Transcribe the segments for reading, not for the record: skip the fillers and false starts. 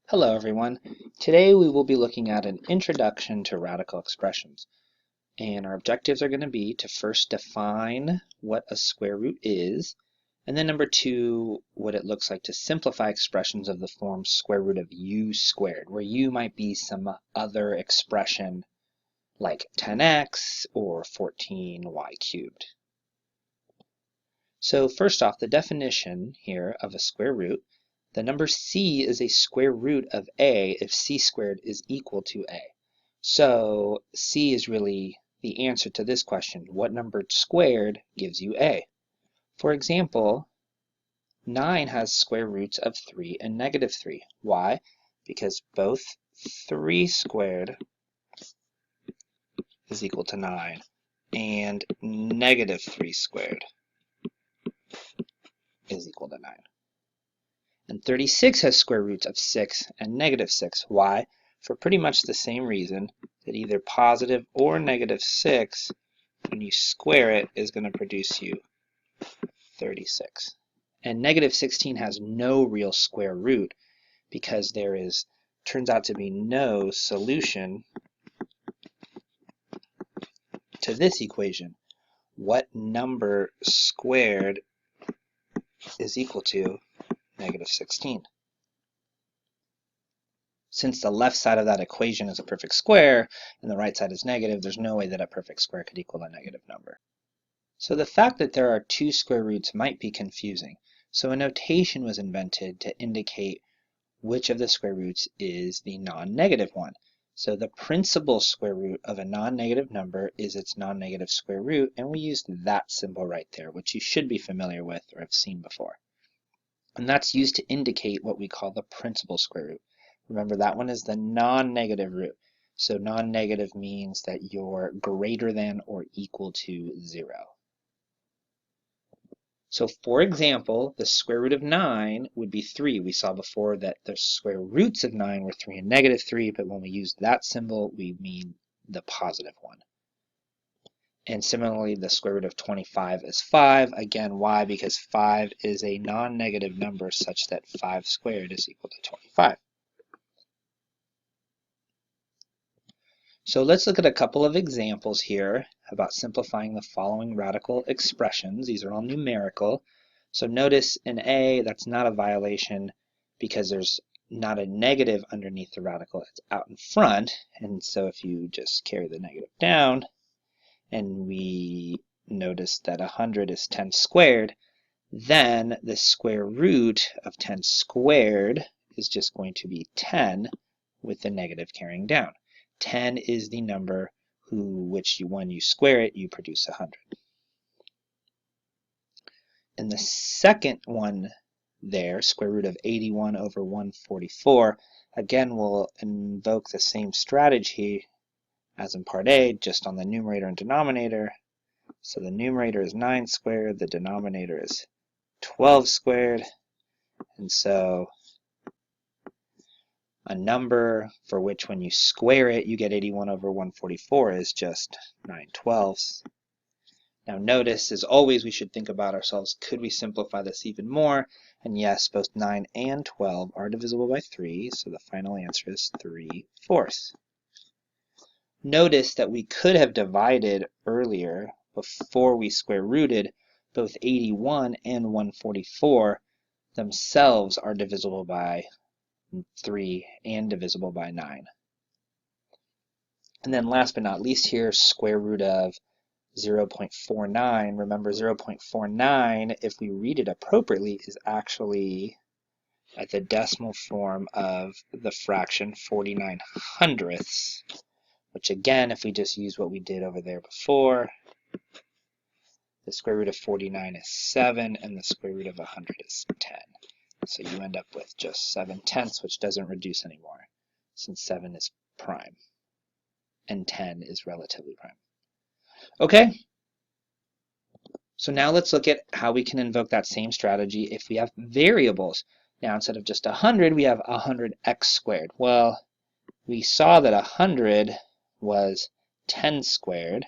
Hello everyone. Today we will be looking at an introduction to radical expressions. And our objectives are going to be to first define what a square root is, and then number two, what it looks like to simplify expressions of the form square root of u squared, where u might be some other expression like 10x or 14y cubed. So first off, the definition here of a square root. The number c is a square root of a if c squared is equal to a. So c is really the answer to this question. What number squared gives you a? For example, 9 has square roots of 3 and negative 3. Why? Because both 3 squared is equal to 9 and negative 3 squared is equal to 9. And 36 has square roots of 6 and negative 6. Why? For pretty much the same reason that either positive or negative 6, when you square it, is going to produce you 36. And negative 16 has no real square root because there turns out to be no solution to this equation. What number squared is equal to negative 16? Since the left side of that equation is a perfect square and the right side is negative, there's no way that a perfect square could equal a negative number. So the fact that there are two square roots might be confusing. So a notation was invented to indicate which of the square roots is the non-negative one. So the principal square root of a non-negative number is its non-negative square root, and we used that symbol right there, which you should be familiar with or have seen before. And that's used to indicate what we call the principal square root. Remember, that one is the non-negative root. So non-negative means that you're greater than or equal to 0. So for example, the square root of 9 would be 3. We saw before that the square roots of 9 were 3 and negative 3, but when we use that symbol, we mean the positive one. And similarly, the square root of 25 is 5. Again, why? Because 5 is a non-negative number such that 5 squared is equal to 25. So let's look at a couple of examples here about simplifying the following radical expressions. These are all numerical. So notice in A, that's not a violation because there's not a negative underneath the radical. It's out in front. And so if you just carry the negative down, and we notice that 100 is 10 squared, then the square root of 10 squared is just going to be 10 with the negative carrying down. 10 is the number when you square it, you produce 100. And the second one there, square root of 81 over 144, again we'll invoke the same strategy as in part A, just on the numerator and denominator. So the numerator is 9 squared, the denominator is 12 squared, and so a number for which when you square it you get 81 over 144 is just 9/12. Now notice, as always, we should think about ourselves, could we simplify this even more? And yes, both 9 and 12 are divisible by 3, so the final answer is 3/4. Notice that we could have divided earlier before we square rooted. Both 81 and 144 themselves are divisible by 3 and divisible by 9. And then last but not least here, square root of 0.49. Remember, 0.49, if we read it appropriately, is actually at the decimal form of the fraction 49 hundredths, which again, if we just use what we did over there before, the square root of 49 is 7, and the square root of 100 is 10. So you end up with just 7/10, which doesn't reduce anymore, since 7 is prime, and 10 is relatively prime. Okay, so now let's look at how we can invoke that same strategy if we have variables. Now instead of just 100, we have 100x squared. Well, we saw that 100 was 10 squared,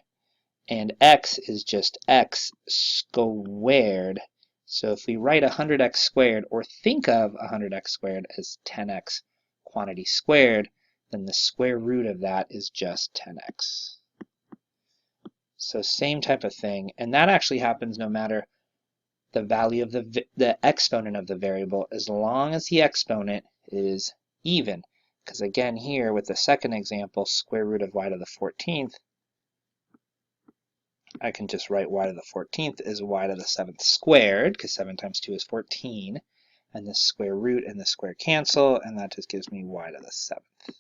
and x is just x squared. So if we write 100x squared, or think of 100x squared as 10x quantity squared, then the square root of that is just 10x. So same type of thing, and that actually happens no matter the value of the exponent of the variable, as long as the exponent is even. Because again here with the second example, square root of y to the 14th, I can just write y to the 14th is y to the 7th squared, because 7 times 2 is 14, and the square root and the square cancel, and that just gives me y to the 7th.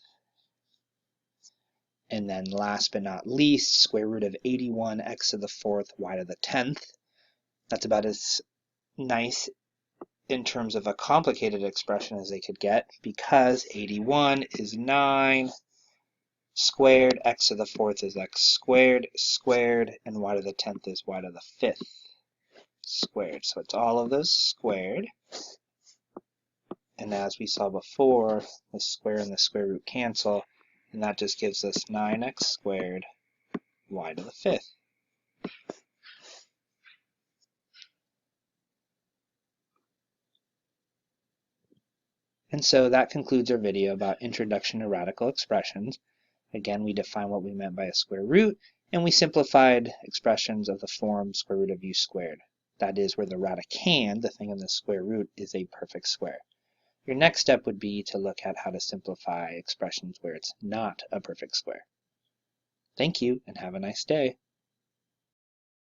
And then last but not least, square root of 81 x to the 4th y to the 10th. That's about as nice in terms of a complicated expression as they could get, because 81 is 9 squared, x to the 4th is x squared, and y to the 10th is y to the 5th squared. So it's all of those squared. And as we saw before, the square and the square root cancel, and that just gives us 9x squared y to the 5th. And so that concludes our video about introduction to radical expressions. Again, we defined what we meant by a square root, and we simplified expressions of the form square root of u squared. That is where the radicand, the thing in the square root, is a perfect square. Your next step would be to look at how to simplify expressions where it's not a perfect square. Thank you, and have a nice day.